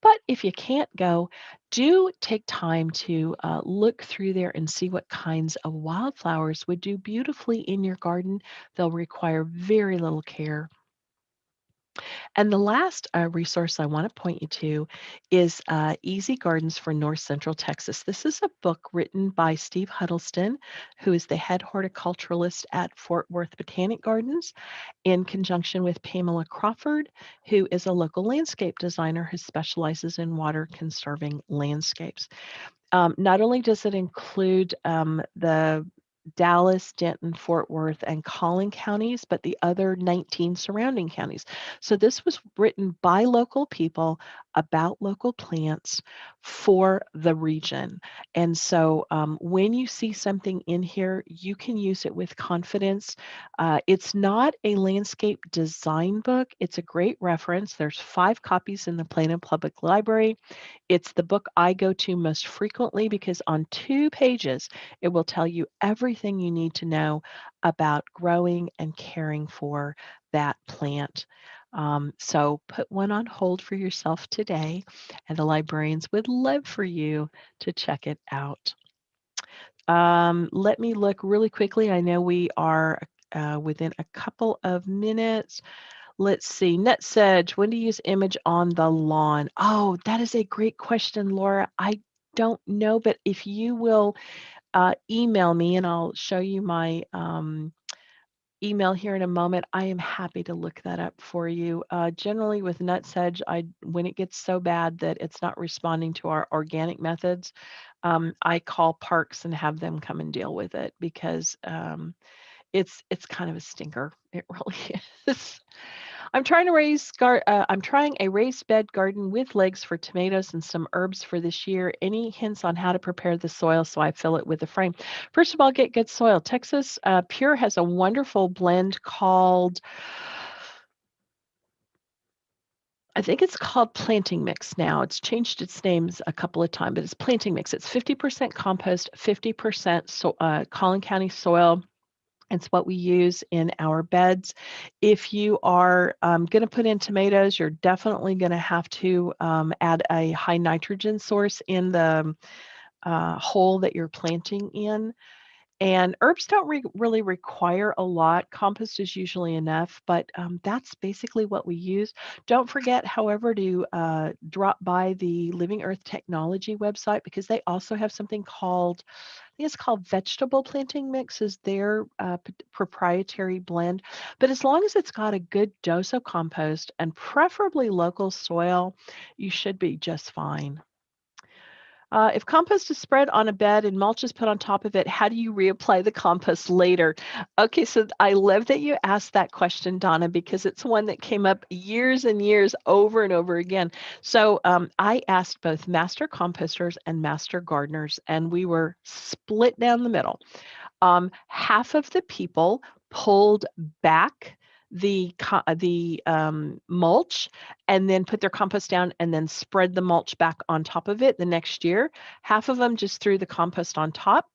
But if you can't go, do take time to look through there and see what kinds of wildflowers would do beautifully in your garden. They'll require very little care. And the last resource I want to point you to is Easy Gardens for North Central Texas. This is a book written by Steve Huddleston, who is the head horticulturalist at Fort Worth Botanic Gardens, in conjunction with Pamela Crawford, who is a local landscape designer who specializes in water conserving landscapes. Not only does it include the Dallas, Denton, Fort Worth, and Collin counties, but the other 19 surrounding counties. So this was written by local people about local plants for the region. And so when you see something in here, you can use it with confidence. It's not a landscape design book. It's a great reference. There's 5 copies in the Plano Public Library. It's the book I go to most frequently because on 2 pages, it will tell you everything you need to know about growing and caring for that plant. So put one on hold for yourself today, and the librarians would love for you to check it out. Let me look really quickly. I know we are within a couple of minutes. Let's see. Nut sedge, when to use image on the lawn? Oh, that is a great question, Laura. I don't know, but if you will email me and I'll show you my email here in a moment, I am happy to look that up for you. Generally with nut sedge, when it gets so bad that it's not responding to our organic methods, I call parks and have them come and deal with it because it's kind of a stinker. It really is. I'm trying a raised bed garden with legs for tomatoes and some herbs for this year. Any hints on how to prepare the soil so I fill it with a frame? First of all, get good soil. Texas Pure has a wonderful blend called, I think it's called Planting Mix now. It's changed its names a couple of times, but it's Planting Mix. It's 50% compost, 50% Collin County soil. It's what we use in our beds. If you are going to put in tomatoes, you're definitely going to have to add a high nitrogen source in the hole that you're planting in. And herbs don't really require a lot. Compost is usually enough, but that's basically what we use. Don't forget, however, to drop by the Living Earth Technology website because they also have something called, I think it's called Vegetable Planting Mix is their proprietary blend. But as long as it's got a good dose of compost and preferably local soil, you should be just fine. If compost is spread on a bed and mulch is put on top of it, how do you reapply the compost later? Okay, so I love that you asked that question, Donna, because it's one that came up years and years over and over again. So I asked both master composters and master gardeners, and we were split down the middle. Half of the people pulled back the mulch and then put their compost down and then spread the mulch back on top of it the next year. Half of them just threw the compost on top.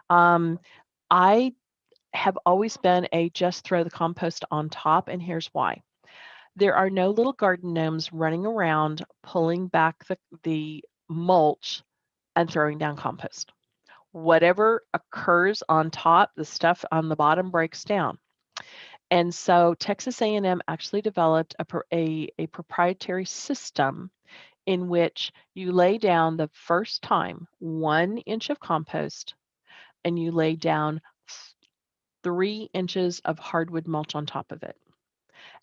I have always been a just throw the compost on top, and here's why. There are no little garden gnomes running around pulling back the mulch and throwing down compost. Whatever occurs on top, the stuff on the bottom breaks down. And so Texas A&M actually developed a proprietary system in which you lay down the first time 1 inch of compost and you lay down 3 inches of hardwood mulch on top of it.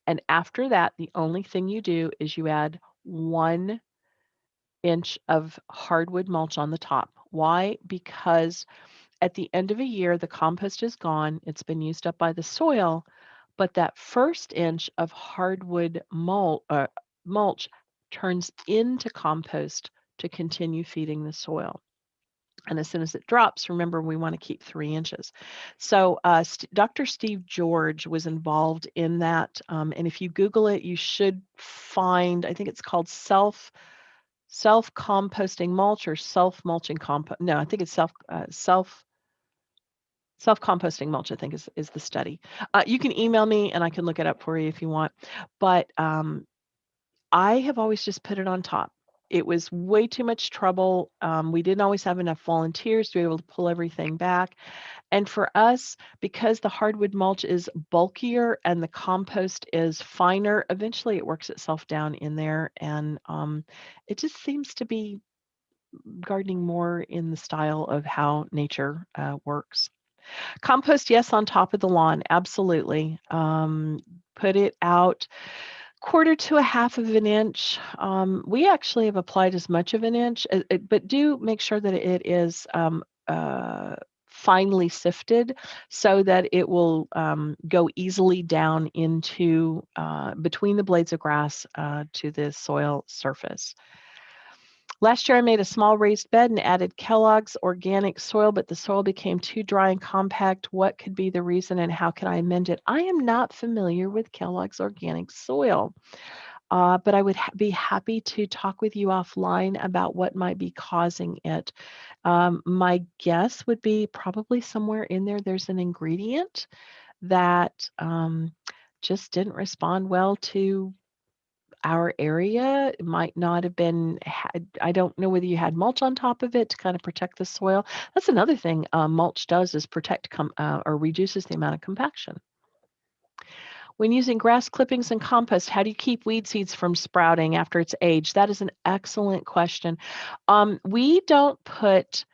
And after that, the only thing you do is you add 1 inch of hardwood mulch on the top. Why? Because at the end of a year, the compost is gone. It's been used up by the soil, but that first inch of hardwood mulch turns into compost to continue feeding the soil. And as soon as it drops, remember, we want to keep 3 inches. So Dr. Steve George was involved in that. And if you Google it, you should find, I think it's called self-composting mulch or self-mulching compost. No, I think it's self-composting mulch, I think is the study. You can email me and I can look it up for you if you want. But I have always just put it on top. It was way too much trouble. We didn't always have enough volunteers to be able to pull everything back. And for us, because the hardwood mulch is bulkier and the compost is finer, eventually it works itself down in there. And it just seems to be gardening more in the style of how nature works. Compost, yes, on top of the lawn, absolutely. Put it out 1/4 to 1/2 of an inch. We actually have applied as much of an inch, but do make sure that it is finely sifted so that it will go easily down into between the blades of grass to the soil surface. Last year, I made a small raised bed and added Kellogg's organic soil, but the soil became too dry and compact. What could be the reason and how can I amend it? I am not familiar with Kellogg's organic soil, but I would be happy to talk with you offline about what might be causing it. My guess would be probably somewhere in there, there's an ingredient that just didn't respond well to our area. It might not have been, I don't know whether you had mulch on top of it to kind of protect the soil. That's another thing mulch does is protect or reduces the amount of compaction. When using grass clippings and compost, how do you keep weed seeds from sprouting after it's aged? That is an excellent question. We don't put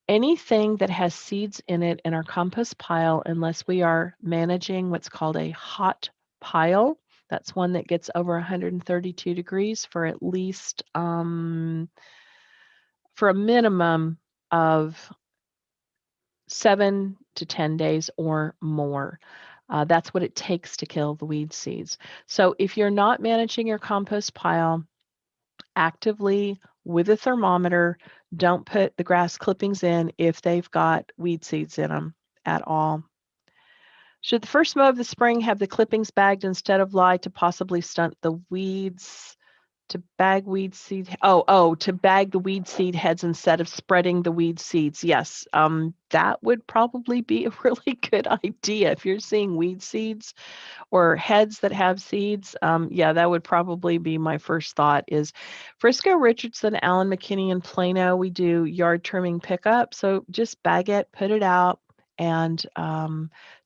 anything that has seeds in it in our compost pile unless we are managing what's called a hot pile. That's one that gets over 132 degrees for at least for a minimum of 7 to 10 days or more. That's what it takes to kill the weed seeds. So if you're not managing your compost pile actively with a thermometer, don't put the grass clippings in if they've got weed seeds in them at all. Should the first mow of the spring have the clippings bagged instead of live to possibly stunt the weeds? To bag weed seed. To bag the weed seed heads instead of spreading the weed seeds. Yes, that would probably be a really good idea. If you're seeing weed seeds or heads that have seeds, yeah, that would probably be my first thought is Frisco, Richardson, Allen, McKinney, and Plano, we do yard trimming pickup. So just bag it, put it out, and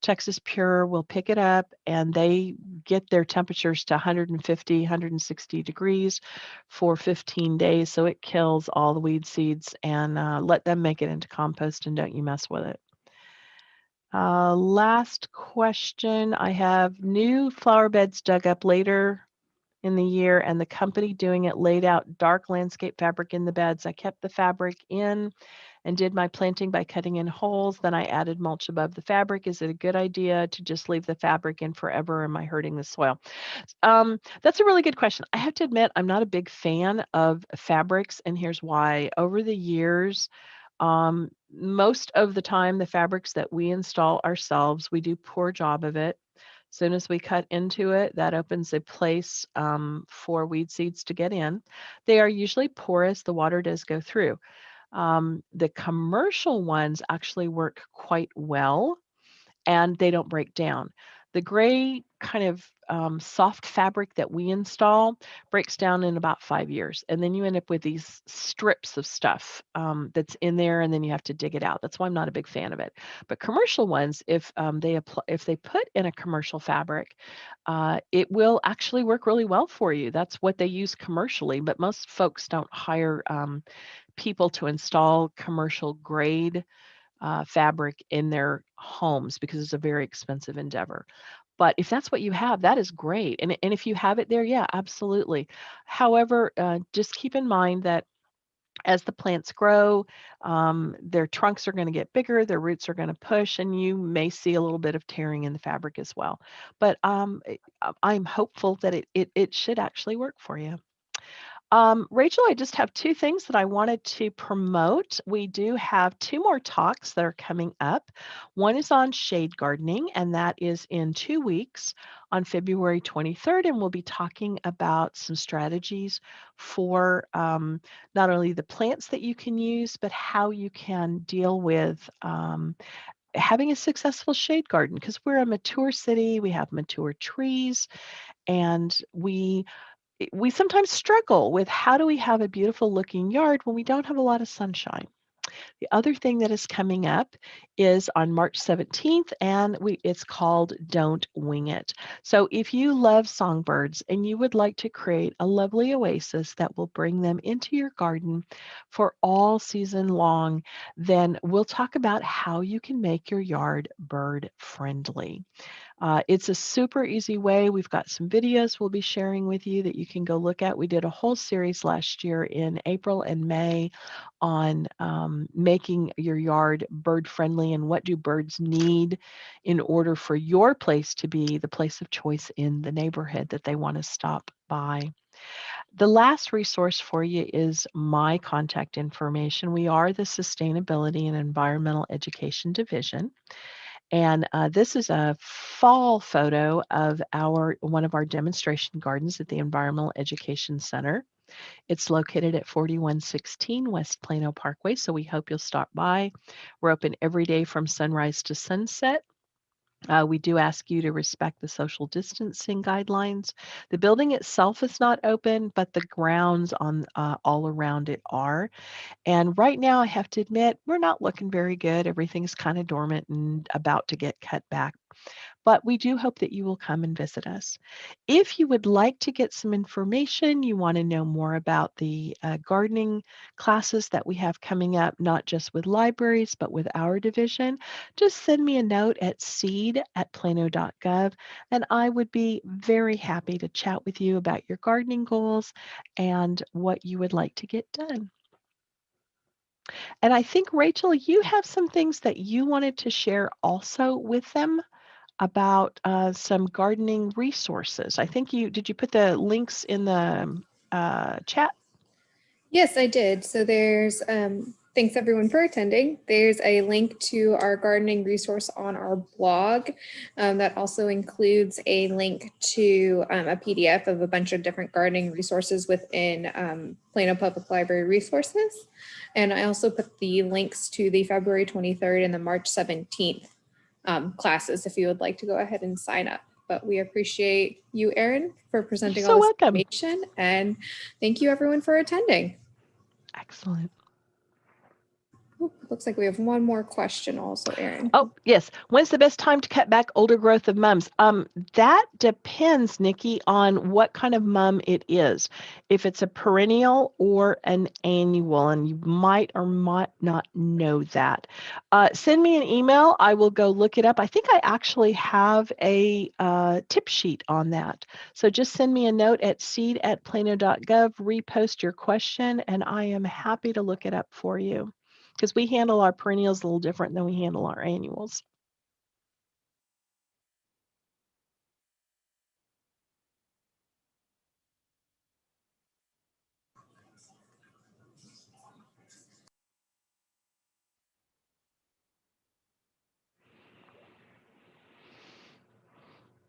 Texas Pure will pick it up and they get their temperatures to 150, 160 degrees for 15 days. So it kills all the weed seeds and let them make it into compost and don't you mess with it. Last question. I have new flower beds dug up later in the year and the company doing it laid out dark landscape fabric in the beds. I kept the fabric in and did my planting by cutting in holes. Then I added mulch above the fabric. Is it a good idea to just leave the fabric in forever? Am I hurting the soil? That's a really good question. I have to admit, I'm not a big fan of fabrics, and here's why. Over the years, most of the time, the fabrics that we install ourselves, we do poor job of it. As soon as we cut into it, that opens a place for weed seeds to get in. They are usually porous. The water does go through. The commercial ones actually work quite well and they don't break down. The gray kind of soft fabric that we install breaks down in about 5 years. And then you end up with these strips of stuff that's in there and then you have to dig it out. That's why I'm not a big fan of it. But commercial ones, if they put in a commercial fabric, it will actually work really well for you. That's what they use commercially, but most folks don't hire people to install commercial grade fabric in their homes because it's a very expensive endeavor. But if that's what you have, that is great. And if you have it there, yeah, absolutely. However, just keep in mind that as the plants grow, their trunks are going to get bigger, their roots are going to push, and you may see a little bit of tearing in the fabric as well. But I'm hopeful that it should actually work for you. Rachel, I just have 2 things that I wanted to promote. We do have 2 more talks that are coming up. One is on shade gardening, and that is in 2 weeks on February 23rd. And we'll be talking about some strategies for not only the plants that you can use, but how you can deal with having a successful shade garden because we're a mature city, we have mature trees, and we sometimes struggle with how do we have a beautiful looking yard when we don't have a lot of sunshine. The other thing that is coming up is on March 17th, and it's called Don't Wing It. So if you love songbirds and you would like to create a lovely oasis that will bring them into your garden for all season long, then we'll talk about how you can make your yard bird friendly. It's a super easy way. We've got some videos we'll be sharing with you that you can go look at. We did a whole series last year in April and May on making your yard bird friendly and what do birds need in order for your place to be the place of choice in the neighborhood that they want to stop by. The last resource for you is my contact information. We are the Sustainability and Environmental Education Division. And this is a fall photo of one of our demonstration gardens at the Environmental Education Center. It's located at 4116 West Plano Parkway, so we hope you'll stop by. We're open every day from sunrise to sunset. We do ask you to respect the social distancing guidelines. The building itself is not open, but the grounds on all around it are. And right now, I have to admit, we're not looking very good. Everything's kind of dormant and about to get cut back. But we do hope that you will come and visit us. If you would like to get some information, you want to know more about the gardening classes that we have coming up, not just with libraries, but with our division, just send me a note at seed@plano.gov, and I would be very happy to chat with you about your gardening goals and what you would like to get done. And I think, Rachel, you have some things that you wanted to share also with them about some gardening resources. I think did you put the links in the chat? Yes, I did. So there's, thanks everyone for attending. There's a link to our gardening resource on our blog that also includes a link to a PDF of a bunch of different gardening resources within Plano Public Library resources. And I also put the links to the February 23rd and the March 17th classes if you would like to go ahead and sign up. But we appreciate you, Erin, for presenting all So this welcome. information. And thank you everyone for attending. Excellent. Looks like we have one more question also, Erin. Oh, yes. When's the best time to cut back older growth of mums? That depends, Nikki, on what kind of mum it is. If it's a perennial or an annual, and you might or might not know that. Send me an email. I will go look it up. I think I actually have a tip sheet on that. So just send me a note at seed@plano.gov, repost your question, and I am happy to look it up for you, because we handle our perennials a little different than we handle our annuals.